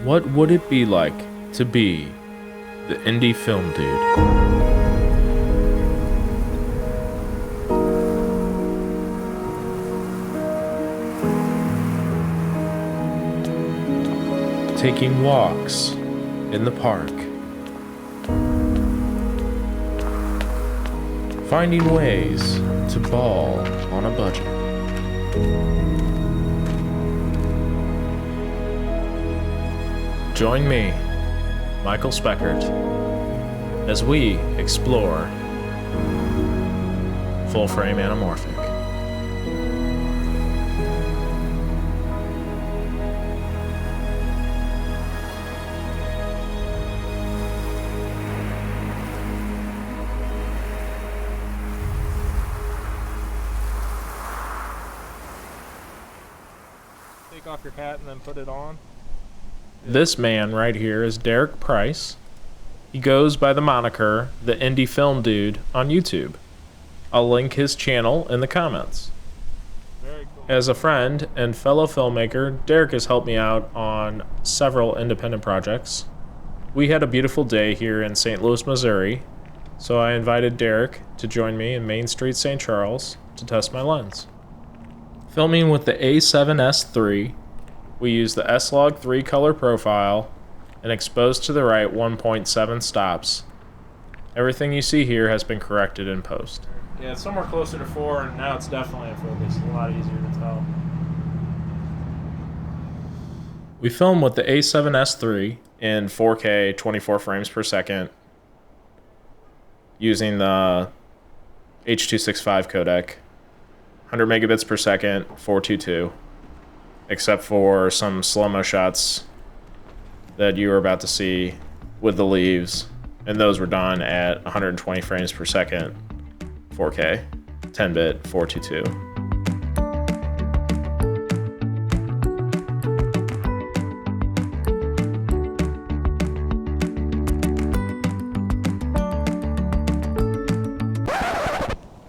What would it be like to be the indie film dude? Taking walks in the park. Finding ways to ball on a budget. Join me, Michael Speckert, as we explore full-frame anamorphic. Take off your hat and then put it on. This man right here is Derek Price. He goes by the moniker The Indie Film Dude on YouTube. I'll link his channel in the comments. Very cool. As a friend and fellow filmmaker, Derek has helped me out on several independent projects. We had a beautiful day here in St. Louis, Missouri, so I invited Derek to join me in Main Street, St. Charles to test my lens. Filming with the A7S III, we use the S-Log 3 color profile and exposed to the right 1.7 stops. Everything you see here has been corrected in post. Yeah, it's somewhere closer to 4, and now it's definitely in focus. It's a lot easier to tell. We film with the A7S III in 4K 24 frames per second using the H.265 codec, 100 megabits per second, 422. Except for some slow-mo shots that you were about to see with the leaves, and those were done at 120 frames per second, 4K, 10-bit, 422.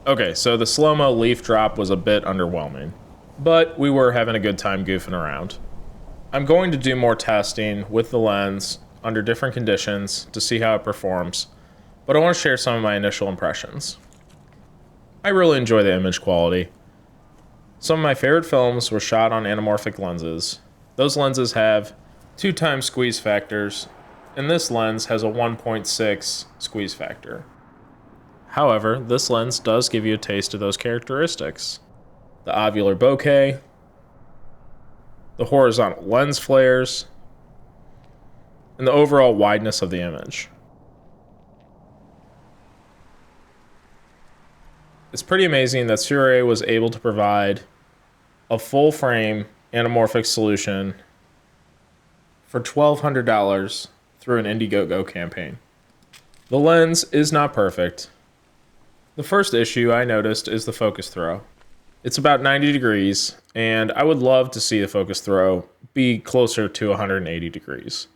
Okay, so the slow-mo leaf drop was a bit underwhelming, but we were having a good time goofing around. I'm going to do more testing with the lens under different conditions to see how it performs, but I want to share some of my initial impressions. I really enjoy the image quality. Some of my favorite films were shot on anamorphic lenses. Those lenses have 2x squeeze factors, and this lens has a 1.6 squeeze factor. However, this lens does give you a taste of those characteristics. The ovular bokeh, the horizontal lens flares, and the overall wideness of the image. It's pretty amazing that Sirui was able to provide a full-frame anamorphic solution for $1,200 through an Indiegogo campaign. The lens is not perfect. The first issue I noticed is the focus throw. It's about 90 degrees, and I would love to see the focus throw be closer to 180 degrees.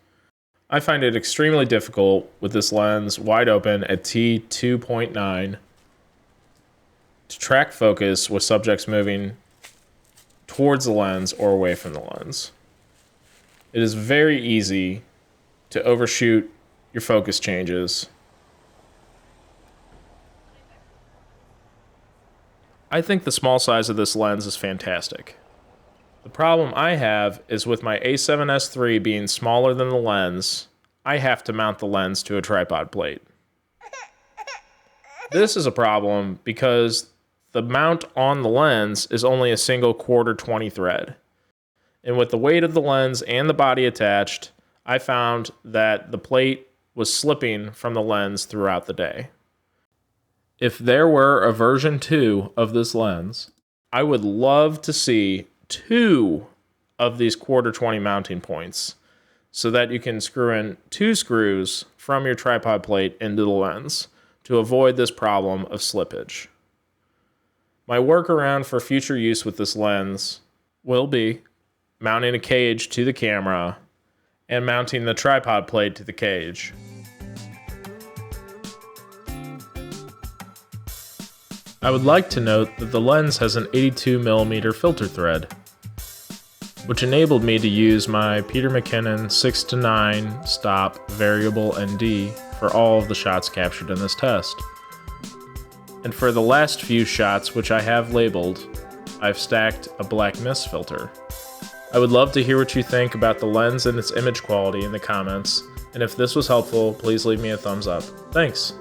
I find it extremely difficult with this lens wide open at t2.9 to track focus with subjects moving towards the lens or away from the lens. It is very easy to overshoot your focus changes. I think the small size of this lens is fantastic. The problem I have is with my A7S III being smaller than the lens, I have to mount the lens to a tripod plate. This is a problem because the mount on the lens is only a single 1/4-20 thread. And with the weight of the lens and the body attached, I found that the plate was slipping from the lens throughout the day. If there were a version 2 of this lens, I would love to see 2 of these 1/4-20 mounting points so that you can screw in 2 screws from your tripod plate into the lens to avoid this problem of slippage. My workaround for future use with this lens will be mounting a cage to the camera and mounting the tripod plate to the cage. I would like to note that the lens has an 82mm filter thread. which enabled me to use my Peter McKinnon 6-9 stop variable ND for all of the shots captured in this test. And for the last few shots, which I have labeled, I've stacked a black mist filter. I would love to hear what you think about the lens and its image quality in the comments, and if this was helpful, please leave me a thumbs up. Thanks!